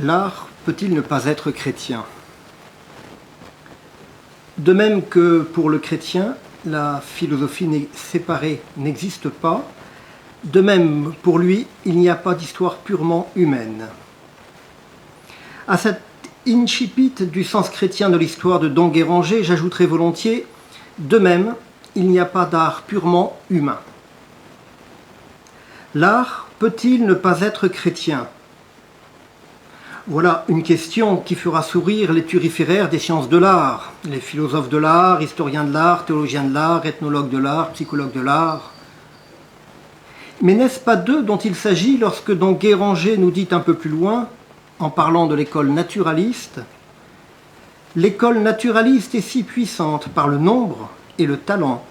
L'art peut-il ne pas être chrétien? De même que pour le chrétien, la philosophie séparée n'existe pas, de même pour lui, il n'y a pas d'histoire purement humaine. À cet incipit du sens chrétien de l'histoire de Don Guéranger, j'ajouterai volontiers, de même, il n'y a pas d'art purement humain. L'art peut-il ne pas être chrétien? Voilà une question qui fera sourire les turiféraires des sciences de l'art, les philosophes de l'art, historiens de l'art, théologiens de l'art, ethnologues de l'art, psychologues de l'art. Mais n'est-ce pas d'eux dont il s'agit lorsque Don Guéranger nous dit un peu plus loin, en parlant de l'école naturaliste, « L'école naturaliste est si puissante par le nombre et le talent,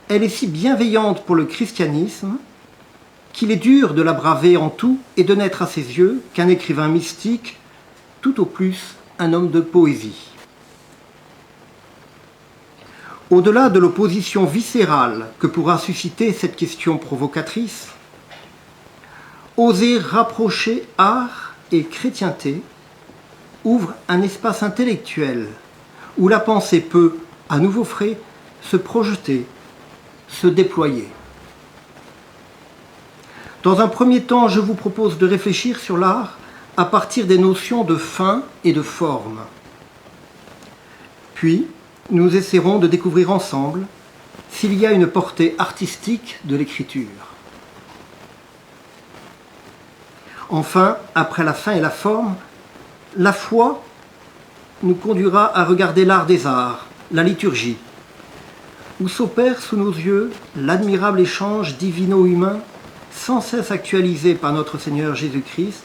elle est si bienveillante pour le christianisme, qu'il est dur de la braver en tout et de n'être à ses yeux qu'un écrivain mystique, tout au plus un homme de poésie. » Au-delà de l'opposition viscérale que pourra susciter cette question provocatrice, oser rapprocher art et chrétienté ouvre un espace intellectuel où la pensée peut, à nouveau frais, se projeter, se déployer. Dans un premier temps, je vous propose de réfléchir sur l'art à partir des notions de fin et de forme. Puis, nous essaierons de découvrir ensemble s'il y a une portée artistique de l'écriture. Enfin, après la fin et la forme, la foi nous conduira à regarder l'art des arts, la liturgie, où s'opère sous nos yeux l'admirable échange divino-humain sans cesse actualisé par notre Seigneur Jésus-Christ,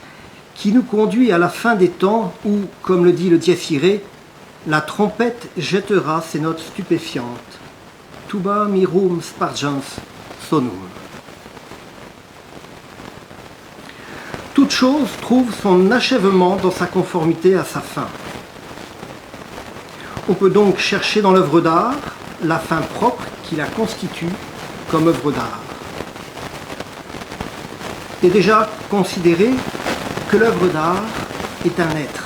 qui nous conduit à la fin des temps où, comme le dit le Dies Irae, la trompette jettera ses notes stupéfiantes. Tuba mirum spargens sonum. Toute chose trouve son achèvement dans sa conformité à sa fin. On peut donc chercher dans l'œuvre d'art la fin propre qui la constitue comme œuvre d'art. Et déjà considérer que l'œuvre d'art est un être.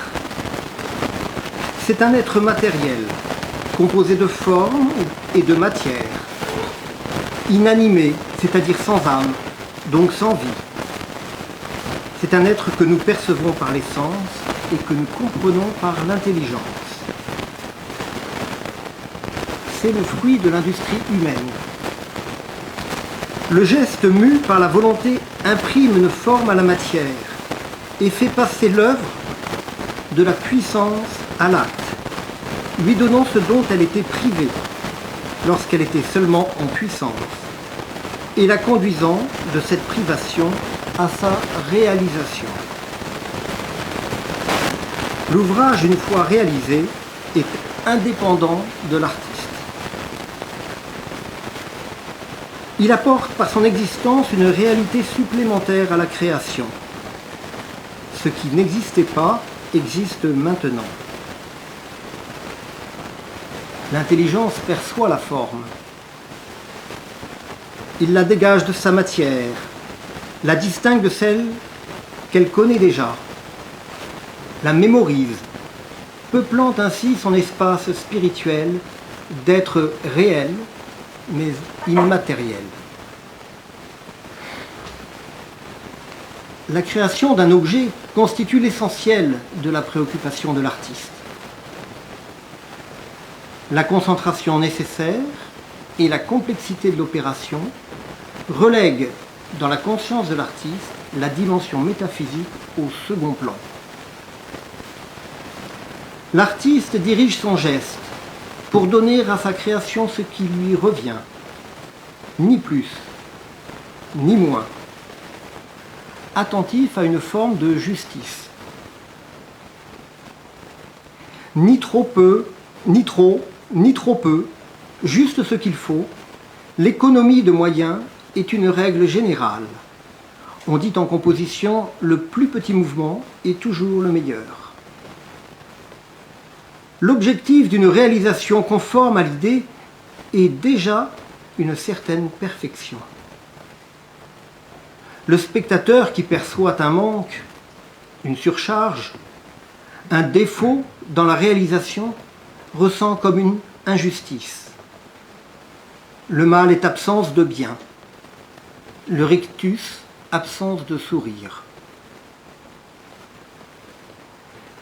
C'est un être matériel, composé de forme et de matière, inanimé, c'est-à-dire sans âme, donc sans vie. C'est un être que nous percevons par les sens et que nous comprenons par l'intelligence. C'est le fruit de l'industrie humaine. Le geste mu par la volonté imprime une forme à la matière et fait passer l'œuvre de la puissance à l'acte, lui donnant ce dont elle était privée lorsqu'elle était seulement en puissance, et la conduisant de cette privation à sa réalisation. L'ouvrage, une fois réalisé, est indépendant de l'artiste. Il apporte par son existence une réalité supplémentaire à la création. Ce qui n'existait pas existe maintenant. L'intelligence perçoit la forme. Il la dégage de sa matière, la distingue de celle qu'elle connaît déjà, la mémorise, peuplant ainsi son espace spirituel d'être réel, mais immatériel. La création d'un objet constitue l'essentiel de la préoccupation de l'artiste. La concentration nécessaire et la complexité de l'opération relèguent dans la conscience de l'artiste la dimension métaphysique au second plan. L'artiste dirige son geste pour donner à sa création ce qui lui revient, ni plus, ni moins, attentif à une forme de justice. Ni trop peu, ni trop, ni trop peu, juste ce qu'il faut, l'économie de moyens est une règle générale. On dit en composition, le plus petit mouvement est toujours le meilleur. L'objectif d'une réalisation conforme à l'idée est déjà une certaine perfection. Le spectateur qui perçoit un manque une surcharge, un défaut dans la réalisation, ressent comme une injustice. Le mal est absence de bien, le rictus, absence de sourire.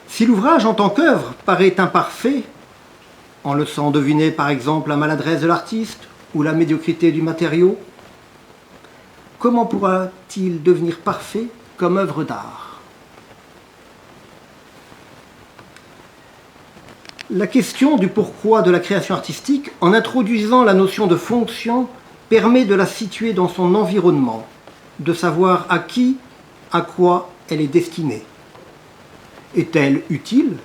Si l'ouvrage en tant qu'œuvre paraît imparfait, en laissant deviner par exemple la maladresse de l'artiste ou la médiocrité du matériau, comment pourra-t-il devenir parfait comme œuvre d'art? La question du pourquoi de la création artistique, en introduisant la notion de fonction, permet de la situer dans son environnement, de savoir à qui, à quoi elle est destinée. Est-elle utile,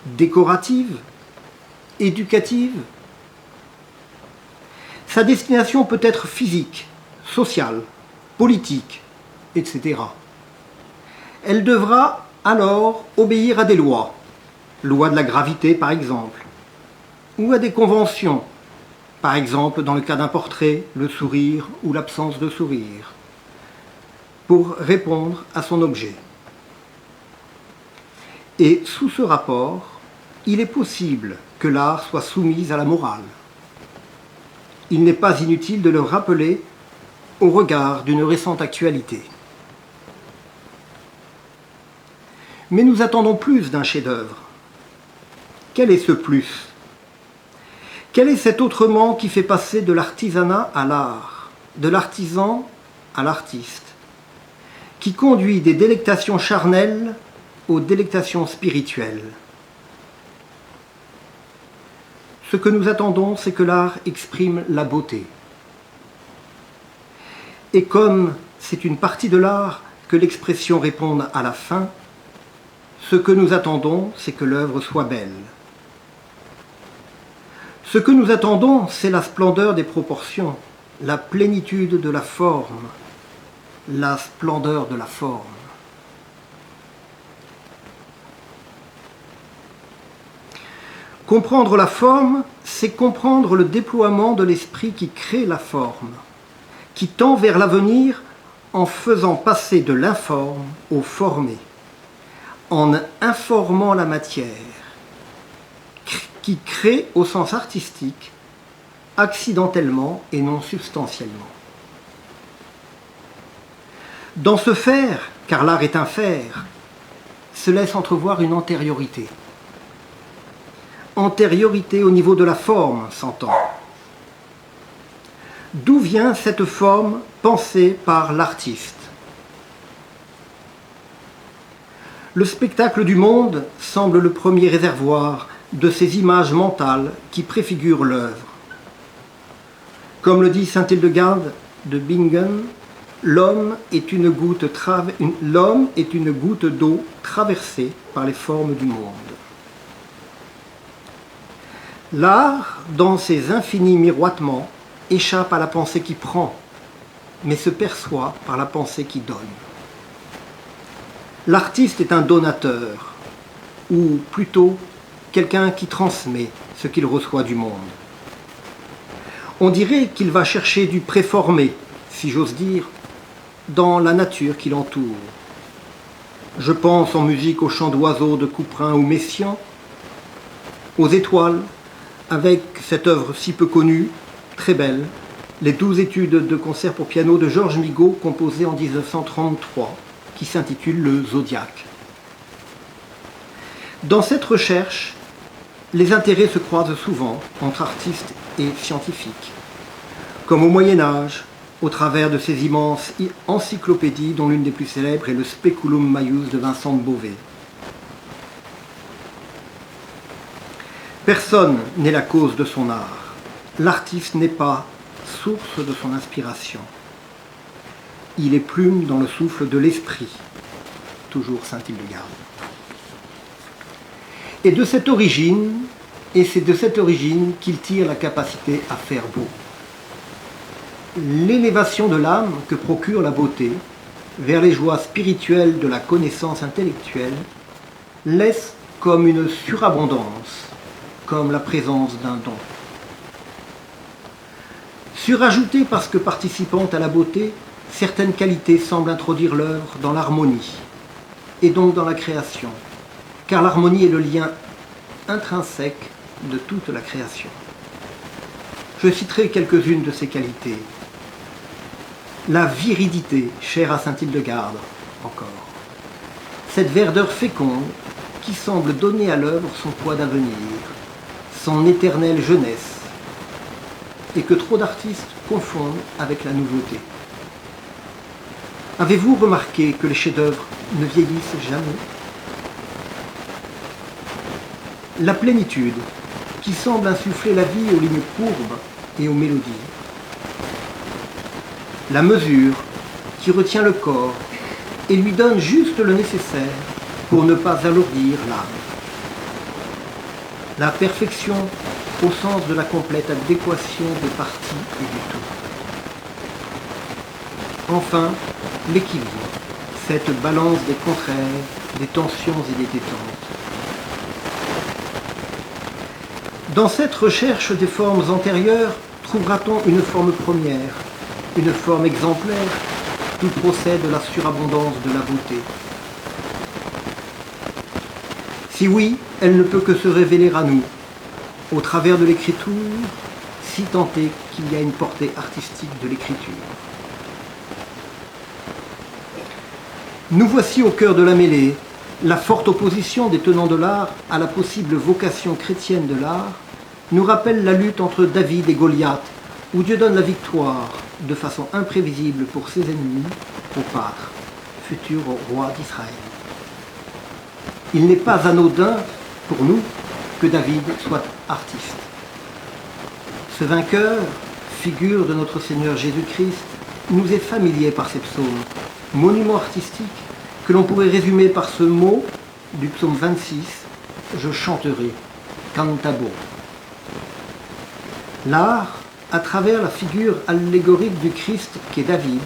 décorative, éducative? Sa destination peut être physique, sociale, politique, etc. Elle devra alors obéir à des lois, loi de la gravité par exemple, ou à des conventions, par exemple dans le cas d'un portrait, le sourire ou l'absence de sourire, pour répondre à son objet. Et sous ce rapport, il est possible que l'art soit soumis à la morale. Il n'est pas inutile de le rappeler au regard d'une récente actualité. Mais nous attendons plus d'un chef-d'œuvre. Quel est ce plus? Quel est cet autrement qui fait passer de l'artisanat à l'art, de l'artisan à l'artiste, qui conduit des délectations charnelles aux délectations spirituelles? Ce que nous attendons, c'est que l'art exprime la beauté. Et comme c'est une partie de l'art que l'expression réponde à la fin, ce que nous attendons, c'est que l'œuvre soit belle. Ce que nous attendons, c'est la splendeur des proportions, la plénitude de la forme, la splendeur de la forme. Comprendre la forme, c'est comprendre le déploiement de l'esprit qui crée la forme, qui tend vers l'avenir en faisant passer de l'informe au formé, en informant la matière, qui crée au sens artistique, accidentellement et non substantiellement. Dans ce faire, car l'art est un faire, se laisse entrevoir une antériorité. Antériorité au niveau de la forme, s'entend. D'où vient cette forme pensée par l'artiste? Le spectacle du monde semble le premier réservoir de ces images mentales qui préfigurent l'œuvre. Comme le dit saint Hildegarde de Bingen, l'homme est une goutte d'eau traversée par les formes du monde. L'art, dans ses infinis miroitements, échappe à la pensée qui prend, mais se perçoit par la pensée qui donne. L'artiste est un donateur, ou plutôt quelqu'un qui transmet ce qu'il reçoit du monde. On dirait qu'il va chercher du préformé, si j'ose dire, dans la nature qui l'entoure. Je pense en musique aux chants d'oiseaux de Couperin ou Messiaen, aux étoiles, avec cette œuvre si peu connue, très belle, les 12 études de concert pour piano de Georges Migaud, composées en 1933, qui s'intitule Le Zodiaque. Dans cette recherche, les intérêts se croisent souvent entre artistes et scientifiques, comme au Moyen-Âge, au travers de ces immenses encyclopédies dont l'une des plus célèbres est le Speculum Maius de Vincent de Beauvais. Personne n'est la cause de son art. L'artiste n'est pas source de son inspiration. Il est plume dans le souffle de l'esprit. Toujours saint Hildegarde. Et c'est de cette origine qu'il tire la capacité à faire beau. L'élévation de l'âme que procure la beauté vers les joies spirituelles de la connaissance intellectuelle laisse comme une surabondance, comme la présence d'un don. Surajoutée parce que participant à la beauté, certaines qualités semblent introduire l'œuvre dans l'harmonie et donc dans la création, car l'harmonie est le lien intrinsèque de toute la création. Je citerai quelques-unes de ces qualités. La viridité, chère à Saint-Hildegarde, encore. Cette verdeur féconde qui semble donner à l'œuvre son poids d'avenir, son éternelle jeunesse, et que trop d'artistes confondent avec la nouveauté. Avez-vous remarqué que les chefs-d'œuvre ne vieillissent jamais? La plénitude, qui semble insuffler la vie aux lignes courbes et aux mélodies. La mesure, qui retient le corps et lui donne juste le nécessaire pour ne pas alourdir l'âme. La perfection au sens de la complète adéquation des parties et du tout. Enfin, l'équilibre, cette balance des contraires, des tensions et des détentes. Dans cette recherche des formes antérieures, trouvera-t-on une forme première, une forme exemplaire, qui procède de la surabondance de la beauté? Si oui, elle ne peut que se révéler à nous, au travers de l'écriture, si tant est qu'il y a une portée artistique de l'écriture. Nous voici au cœur de la mêlée, la forte opposition des tenants de l'art à la possible vocation chrétienne de l'art nous rappelle la lutte entre David et Goliath, où Dieu donne la victoire de façon imprévisible pour ses ennemis au pâtre, futur roi d'Israël. Il n'est pas anodin pour nous que David soit artiste. Ce vainqueur, figure de notre Seigneur Jésus-Christ, nous est familier par ces psaumes, monuments artistiques que l'on pourrait résumer par ce mot du psaume 26, « Je chanterai, cantabo ». L'art, à travers la figure allégorique du Christ qu'est David,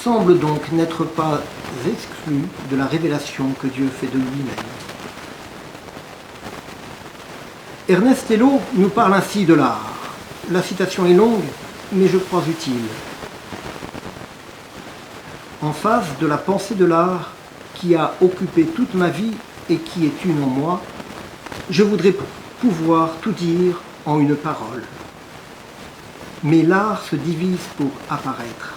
semble donc n'être pas exclu de la révélation que Dieu fait de lui-même. Ernest Hello nous parle ainsi de l'art. La citation est longue, mais je crois utile. En face de la pensée de l'art qui a occupé toute ma vie et qui est une en moi, je voudrais pouvoir tout dire en une parole. Mais l'art se divise pour apparaître.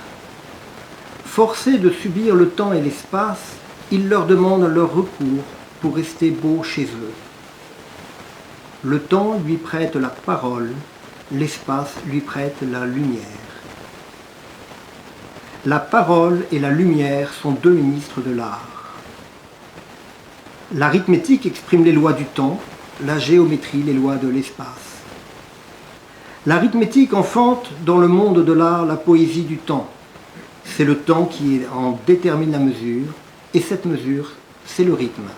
Forcés de subir le temps et l'espace, ils leur demandent leur recours pour rester beaux chez eux. Le temps lui prête la parole, l'espace lui prête la lumière. La parole et la lumière sont deux ministres de l'art. L'arithmétique exprime les lois du temps, la géométrie les lois de l'espace. L'arithmétique enfante dans le monde de l'art la poésie du temps. C'est le temps qui en détermine la mesure, et cette mesure, c'est le rythme.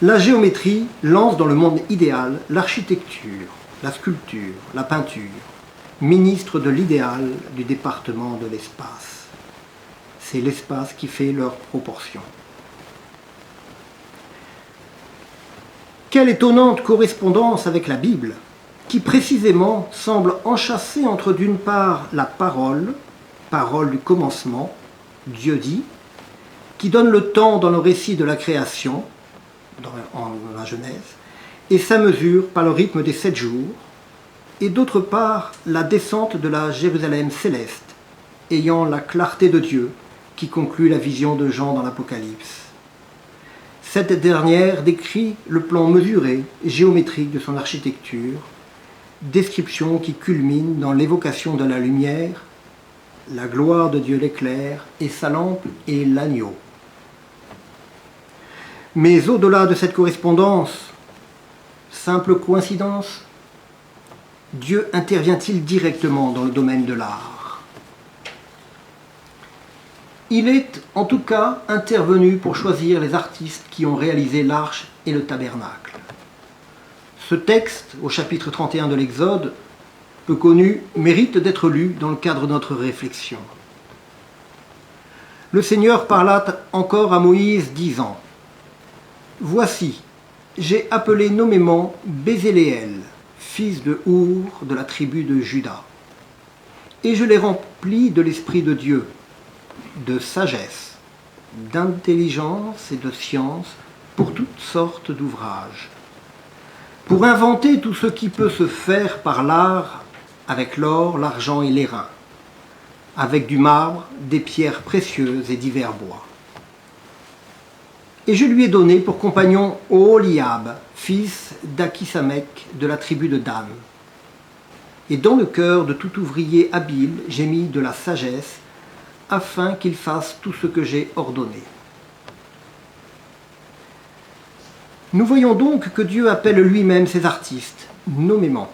La géométrie lance dans le monde idéal l'architecture, la sculpture, la peinture, ministre de l'idéal du département de l'espace. C'est l'espace qui fait leur proportion. Quelle étonnante correspondance avec la Bible, qui précisément semble enchâsser entre d'une part la parole, parole du commencement, Dieu dit, qui donne le temps dans le récit de la création, dans la Genèse, et sa mesure par le rythme des 7 jours, et d'autre part la descente de la Jérusalem céleste, ayant la clarté de Dieu, qui conclut la vision de Jean dans l'Apocalypse. Cette dernière décrit le plan mesuré, géométrique de son architecture, description qui culmine dans l'évocation de la lumière, la gloire de Dieu l'éclaire, et sa lampe est l'agneau. Mais au-delà de cette correspondance, simple coïncidence, Dieu intervient-il directement dans le domaine de l'art? Il est en tout cas intervenu pour choisir les artistes qui ont réalisé l'arche et le tabernacle. Ce texte, au chapitre 31 de l'Exode, peu connu, mérite d'être lu dans le cadre de notre réflexion. Le Seigneur parla encore à Moïse, disant : « Voici, j'ai appelé nommément Bézéléel, fils de Our de la tribu de Juda, et je l'ai rempli de l'Esprit de Dieu, de sagesse, d'intelligence et de science pour toutes sortes d'ouvrages, pour inventer tout ce qui peut se faire par l'art avec l'or, l'argent et l'airain, avec du marbre, des pierres précieuses et divers bois. Et je lui ai donné pour compagnon Oholiab, fils d'Achisamech de la tribu de Dan. Et dans le cœur de tout ouvrier habile, j'ai mis de la sagesse, afin qu'il fasse tout ce que j'ai ordonné. Nous voyons donc que Dieu appelle lui-même ses artistes, nommément.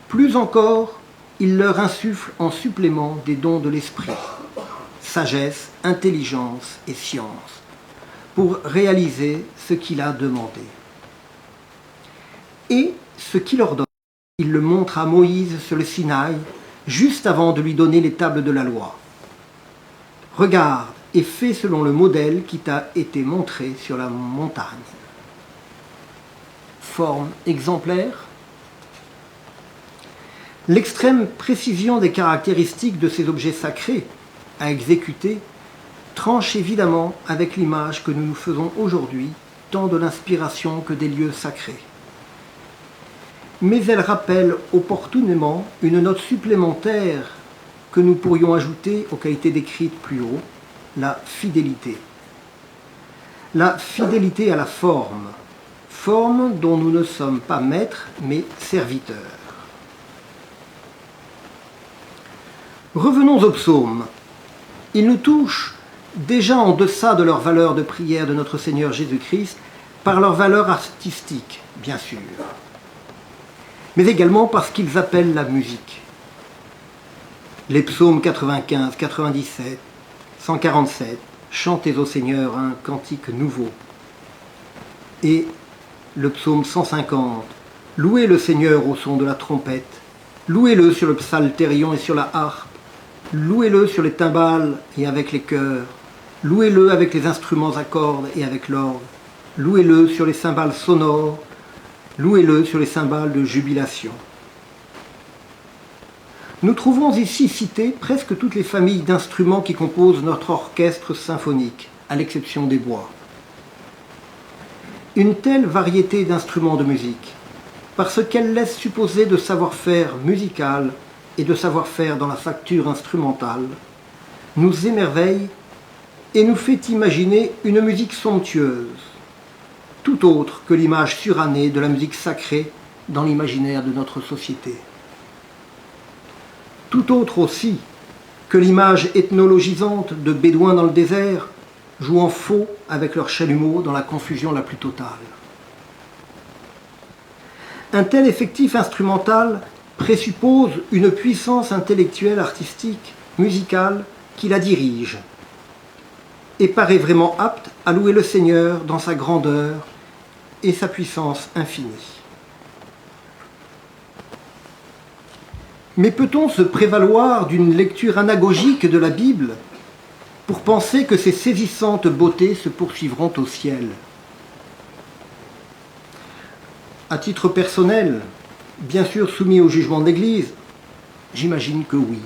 Plus encore, il leur insuffle en supplément des dons de l'esprit, sagesse, intelligence et science, pour réaliser ce qu'il a demandé. Et ce qu'il ordonne, il le montre à Moïse sur le Sinaï, juste avant de lui donner les tables de la loi. Regarde et fais selon le modèle qui t'a été montré sur la montagne. Forme exemplaire. L'extrême précision des caractéristiques de ces objets sacrés à exécuter tranche évidemment avec l'image que nous nous faisons aujourd'hui, tant de l'inspiration que des lieux sacrés. Mais elle rappelle opportunément une note supplémentaire que nous pourrions ajouter aux qualités décrites plus haut, la fidélité. La fidélité à la forme, forme dont nous ne sommes pas maîtres, mais serviteurs. Revenons aux psaumes. Ils nous touchent déjà en deçà de leur valeur de prière de notre Seigneur Jésus-Christ, par leur valeur artistique, bien sûr, mais également parce qu'ils appellent la musique. Les psaumes 95, 97, 147, chantez au Seigneur un cantique nouveau. Et le psaume 150, louez le Seigneur au son de la trompette, louez-le sur le psalterion et sur la harpe, louez-le sur les timbales et avec les chœurs, louez-le avec les instruments à cordes et avec l'orgue, louez-le sur les cymbales sonores, louez-le sur les cymbales de jubilation. Nous trouvons ici citées presque toutes les familles d'instruments qui composent notre orchestre symphonique, à l'exception des bois. Une telle variété d'instruments de musique, parce qu'elle laisse supposer de savoir-faire musical et de savoir-faire dans la facture instrumentale, nous émerveille et nous fait imaginer une musique somptueuse, tout autre que l'image surannée de la musique sacrée dans l'imaginaire de notre société. Tout autre aussi que l'image ethnologisante de bédouins dans le désert, jouant faux avec leurs chalumeaux dans la confusion la plus totale. Un tel effectif instrumental présuppose une puissance intellectuelle, artistique, musicale qui la dirige et paraît vraiment apte à louer le Seigneur dans sa grandeur et sa puissance infinie. Mais peut-on se prévaloir d'une lecture anagogique de la Bible pour penser que ces saisissantes beautés se poursuivront au ciel? À titre personnel, bien sûr soumis au jugement de l'Église, j'imagine que oui.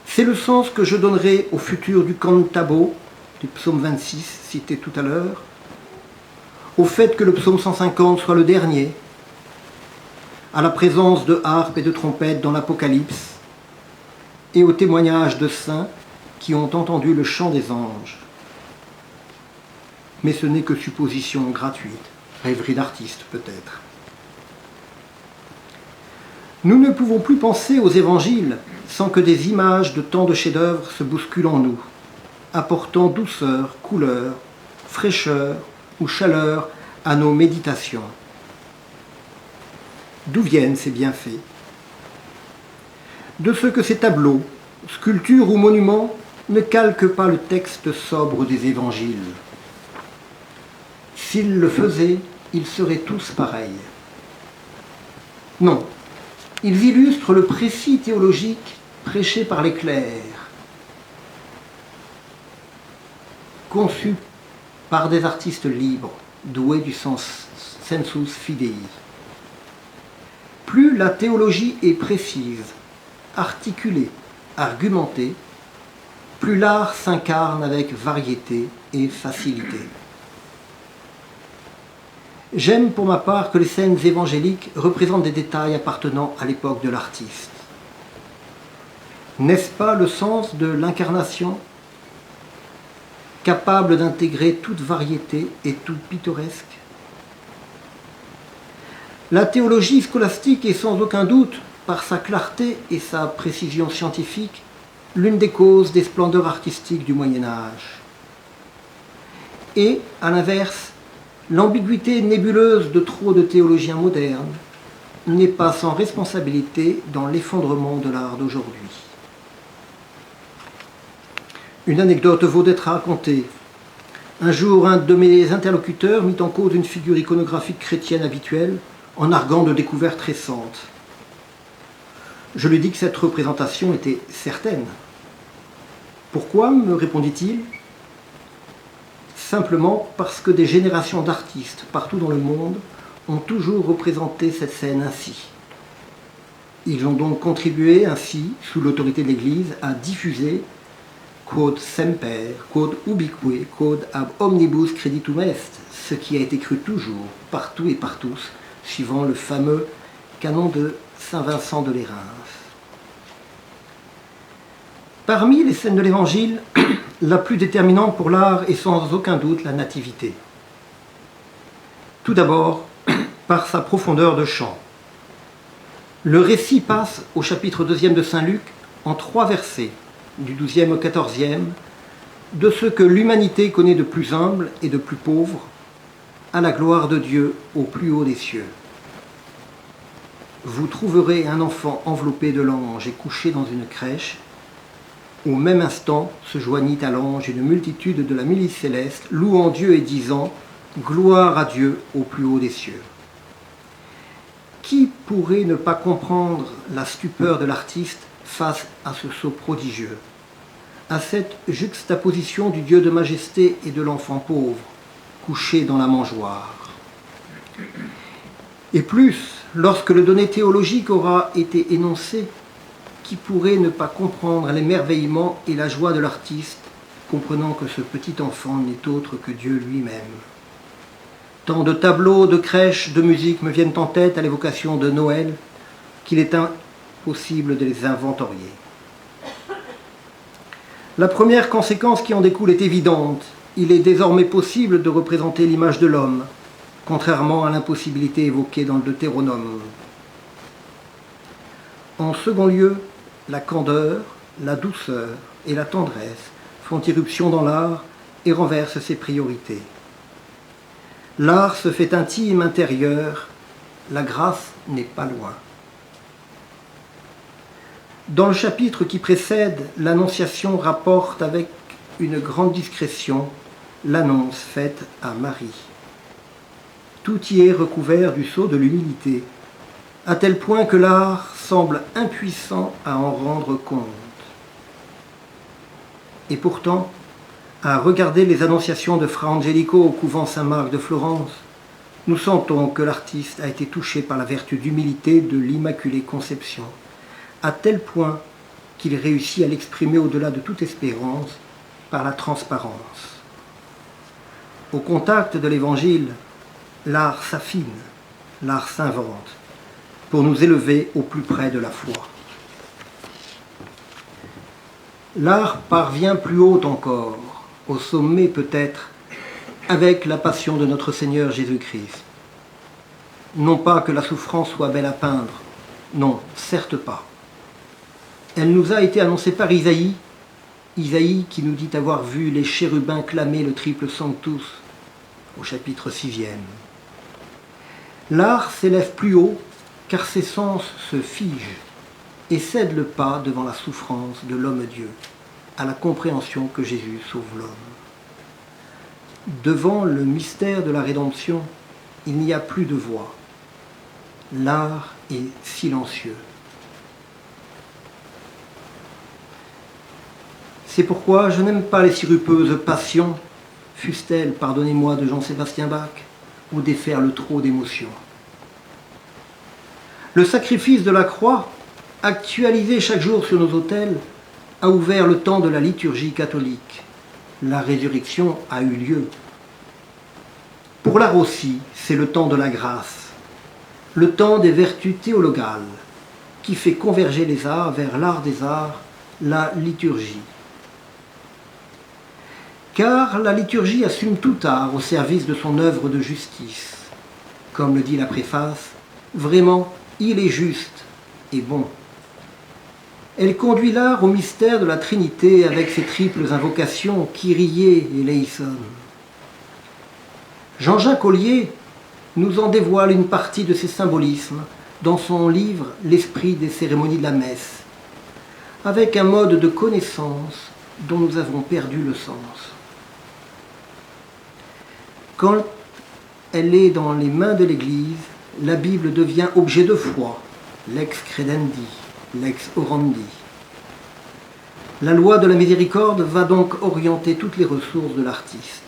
C'est le sens que je donnerai au futur du cantabo, du psaume 26 cité tout à l'heure, au fait que le psaume 150 soit le dernier, à la présence de harpes et de trompettes dans l'Apocalypse, et au témoignage de saints qui ont entendu le chant des anges. Mais ce n'est que supposition gratuite, rêverie d'artiste peut-être. Nous ne pouvons plus penser aux évangiles sans que des images de tant de chefs-d'œuvre se bousculent en nous, apportant douceur, couleur, fraîcheur ou chaleur à nos méditations. D'où viennent ces bienfaits? De ce que ces tableaux, sculptures ou monuments ne calquent pas le texte sobre des évangiles. S'ils le faisaient, ils seraient tous pareils. Non, ils illustrent le précis théologique prêché par les clercs, conçu par des artistes libres, doués du sensus fidei. Plus la théologie est précise, articulée, argumentée, plus l'art s'incarne avec variété et facilité. J'aime pour ma part que les scènes évangéliques représentent des détails appartenant à l'époque de l'artiste. N'est-ce pas le sens de l'incarnation, capable d'intégrer toute variété et tout pittoresque? La théologie scolastique est sans aucun doute, par sa clarté et sa précision scientifique, l'une des causes des splendeurs artistiques du Moyen-Âge. Et, à l'inverse, l'ambiguïté nébuleuse de trop de théologiens modernes n'est pas sans responsabilité dans l'effondrement de l'art d'aujourd'hui. Une anecdote vaut d'être racontée. Un jour, un de mes interlocuteurs mit en cause une figure iconographique chrétienne habituelle en arguant de découvertes récentes. Je lui dis que cette représentation était certaine. Pourquoi, me répondit-il? Simplement parce que des générations d'artistes partout dans le monde ont toujours représenté cette scène ainsi. Ils ont donc contribué ainsi, sous l'autorité de l'Église, à diffuser quod semper, quod ubique, quod ab omnibus creditum est, ce qui a été cru toujours, partout et par tous, suivant le fameux canon de Saint Vincent de Lérins. Parmi les scènes de l'Évangile, la plus déterminante pour l'art est sans aucun doute la nativité. Tout d'abord, par sa profondeur de chant. Le récit passe au chapitre 2 de Saint Luc en 3 versets, du 12e au 14e, de ce que l'humanité connaît de plus humble et de plus pauvre, à la gloire de Dieu au plus haut des cieux. Vous trouverez un enfant enveloppé de l'ange et couché dans une crèche. Au même instant se joignit à l'ange une multitude de la milice céleste, louant Dieu et disant « Gloire à Dieu au plus haut des cieux ». Qui pourrait ne pas comprendre la stupeur de l'artiste face à ce saut prodigieux, à cette juxtaposition du Dieu de majesté et de l'enfant pauvre, couché dans la mangeoire? Et plus, lorsque le donné théologique aura été énoncé, qui pourrait ne pas comprendre l'émerveillement et la joie de l'artiste, comprenant que ce petit enfant n'est autre que Dieu lui-même? Tant de tableaux, de crèches, de musique me viennent en tête à l'évocation de Noël, qu'il est impossible de les inventorier. La première conséquence qui en découle est évidente. Il est désormais possible de représenter l'image de l'homme, contrairement à l'impossibilité évoquée dans le Deutéronome. En second lieu, la candeur, la douceur et la tendresse font irruption dans l'art et renversent ses priorités. L'art se fait intime, intérieur, la grâce n'est pas loin. Dans le chapitre qui précède, l'Annonciation rapporte avec une grande discrétion l'annonce faite à Marie. Tout y est recouvert du sceau de l'humilité, à tel point que l'art semble impuissant à en rendre compte. Et pourtant, à regarder les annonciations de Fra Angelico au couvent Saint-Marc de Florence, nous sentons que l'artiste a été touché par la vertu d'humilité de l'Immaculée Conception, à tel point qu'il réussit à l'exprimer au-delà de toute espérance par la transparence. Au contact de l'Évangile, l'art s'affine, l'art s'invente, pour nous élever au plus près de la foi. L'art parvient plus haut encore, au sommet peut-être, avec la passion de notre Seigneur Jésus-Christ. Non pas que la souffrance soit belle à peindre, non, certes pas. Elle nous a été annoncée par Isaïe, Isaïe qui nous dit avoir vu les chérubins clamer le triple Sanctus, au chapitre 6e. L'art s'élève plus haut, car ses sens se figent et cèdent le pas devant la souffrance de l'homme-dieu, à la compréhension que Jésus sauve l'homme. Devant le mystère de la rédemption, il n'y a plus de voix. L'art est silencieux. C'est pourquoi je n'aime pas les sirupeuses passions, fussent-elles, pardonnez-moi, de Jean-Sébastien Bach, ou déferle trop d'émotions. Le sacrifice de la croix, actualisé chaque jour sur nos autels, a ouvert le temps de la liturgie catholique. La résurrection a eu lieu. Pour l'art aussi, c'est le temps de la grâce, le temps des vertus théologales, qui fait converger les arts vers l'art des arts, la liturgie. Car la liturgie assume tout art au service de son œuvre de justice. Comme le dit la préface, vraiment, il est juste et bon. Elle conduit l'art au mystère de la Trinité avec ses triples invocations, Kyrie et Eleison. Jean-Jacques Ollier nous en dévoile une partie de ces symbolismes dans son livre « L'esprit des cérémonies de la messe », avec un mode de connaissance dont nous avons perdu le sens. Quand elle est dans les mains de l'Église, la Bible devient objet de foi, lex credendi, lex orandi. La loi de la miséricorde va donc orienter toutes les ressources de l'artiste.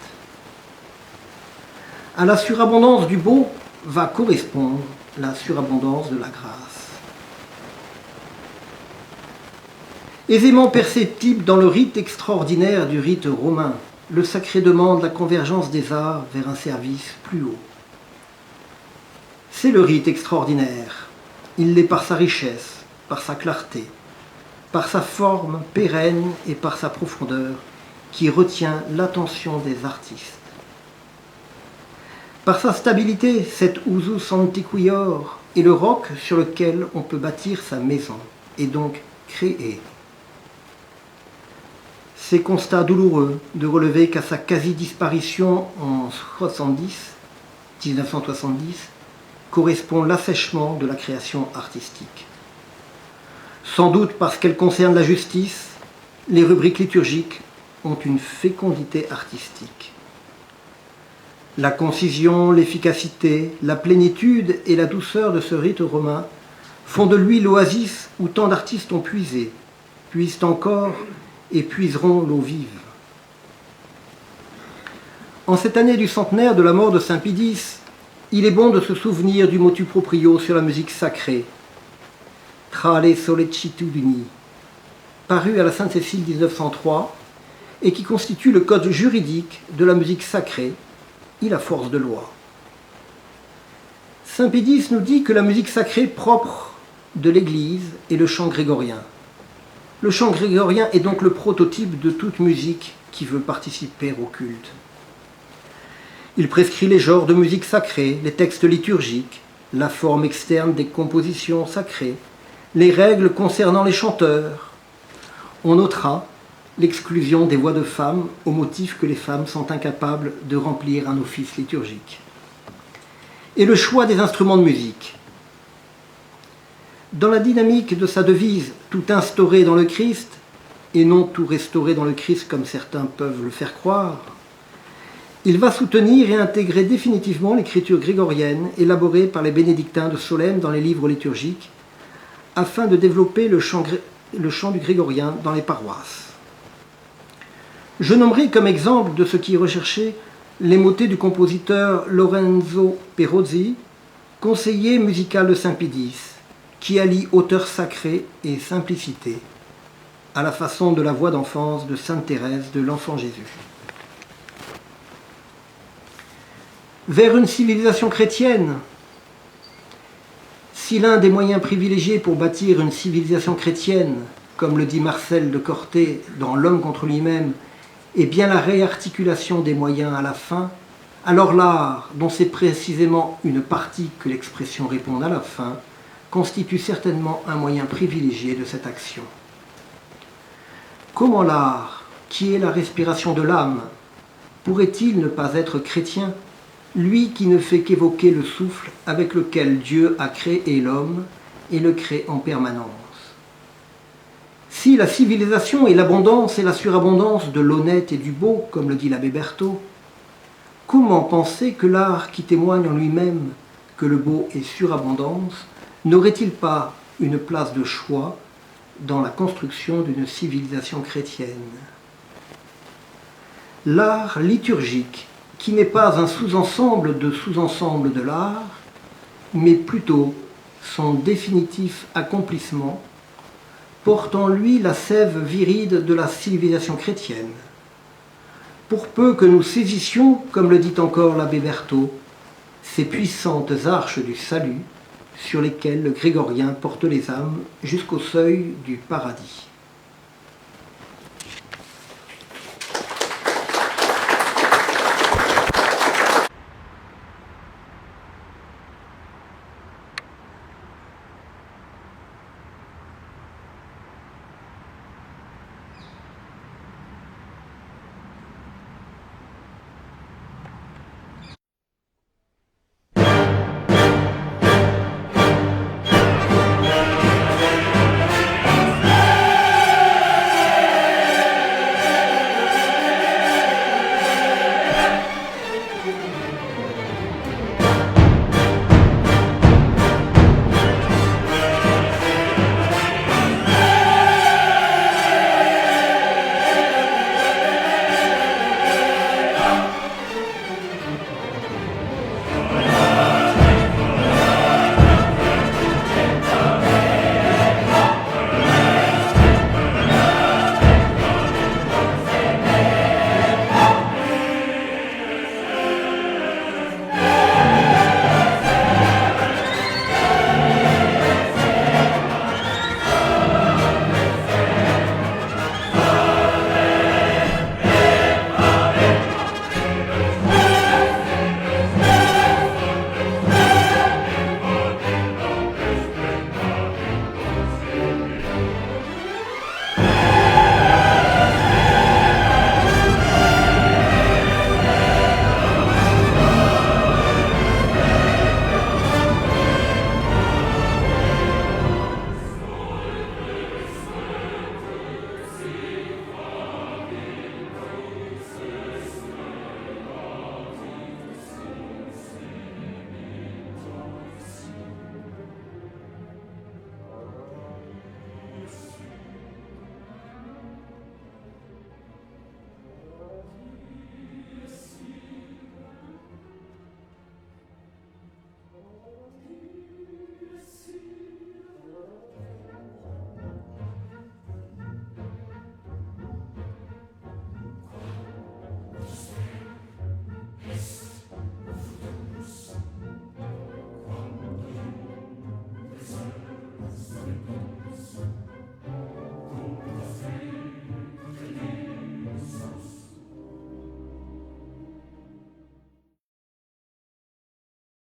À la surabondance du beau va correspondre la surabondance de la grâce. Aisément perceptible dans le rite extraordinaire du rite romain, le sacré demande la convergence des arts vers un service plus haut. C'est le rite extraordinaire. Il l'est par sa richesse, par sa clarté, par sa forme pérenne et par sa profondeur qui retient l'attention des artistes. Par sa stabilité, cet usus antiquior est le roc sur lequel on peut bâtir sa maison et donc créer. Ces constats douloureux de relever qu'à sa quasi-disparition en 1970, correspond l'assèchement de la création artistique. Sans doute parce qu'elle concerne la justice, les rubriques liturgiques ont une fécondité artistique. La concision, l'efficacité, la plénitude et la douceur de ce rite romain font de lui l'oasis où tant d'artistes ont puisé, puisent encore et puiseront l'eau vive. En cette année du centenaire de la mort de saint Pie X, il est bon de se souvenir du motu proprio sur la musique sacrée, Tra le sollecitudini, paru à la Sainte-Cécile 1903 et qui constitue le code juridique de la musique sacrée et la force de loi. Saint Pie X nous dit que la musique sacrée propre de l'Église est le chant grégorien. Le chant grégorien est donc le prototype de toute musique qui veut participer au culte. Il prescrit les genres de musique sacrée, les textes liturgiques, la forme externe des compositions sacrées, les règles concernant les chanteurs. On notera l'exclusion des voix de femmes au motif que les femmes sont incapables de remplir un office liturgique. Et le choix des instruments de musique. Dans la dynamique de sa devise « tout instauré dans le Christ » et non tout restauré dans le Christ comme certains peuvent le faire croire, il va soutenir et intégrer définitivement l'écriture grégorienne élaborée par les bénédictins de Solesmes dans les livres liturgiques afin de développer le chant du grégorien dans les paroisses. Je nommerai comme exemple de ce qui est recherché les motets du compositeur Lorenzo Perozzi, conseiller musical de saint Pie X, qui allie hauteur sacrée et simplicité, à la façon de la voix d'enfance de sainte Thérèse de l'Enfant Jésus. Vers une civilisation chrétienne. Si l'un des moyens privilégiés pour bâtir une civilisation chrétienne, comme le dit Marcel de Corté dans L'homme contre lui-même, est bien la réarticulation des moyens à la fin, alors l'art, dont c'est précisément une partie que l'expression répond à la fin, constitue certainement un moyen privilégié de cette action. Comment l'art, qui est la respiration de l'âme, pourrait-il ne pas être chrétien, lui qui ne fait qu'évoquer le souffle avec lequel Dieu a créé l'homme et le crée en permanence? Si la civilisation est l'abondance et la surabondance de l'honnête et du beau, comme le dit l'abbé Berthaud, comment penser que l'art qui témoigne en lui-même que le beau est surabondance n'aurait-il pas une place de choix dans la construction d'une civilisation chrétienne? L'art liturgique, qui n'est pas un sous-ensemble de l'art, mais plutôt son définitif accomplissement, porte en lui la sève viride de la civilisation chrétienne. Pour peu que nous saisissions, comme le dit encore l'abbé Berthaud, ces puissantes arches du salut sur lesquelles le grégorien porte les âmes jusqu'au seuil du paradis.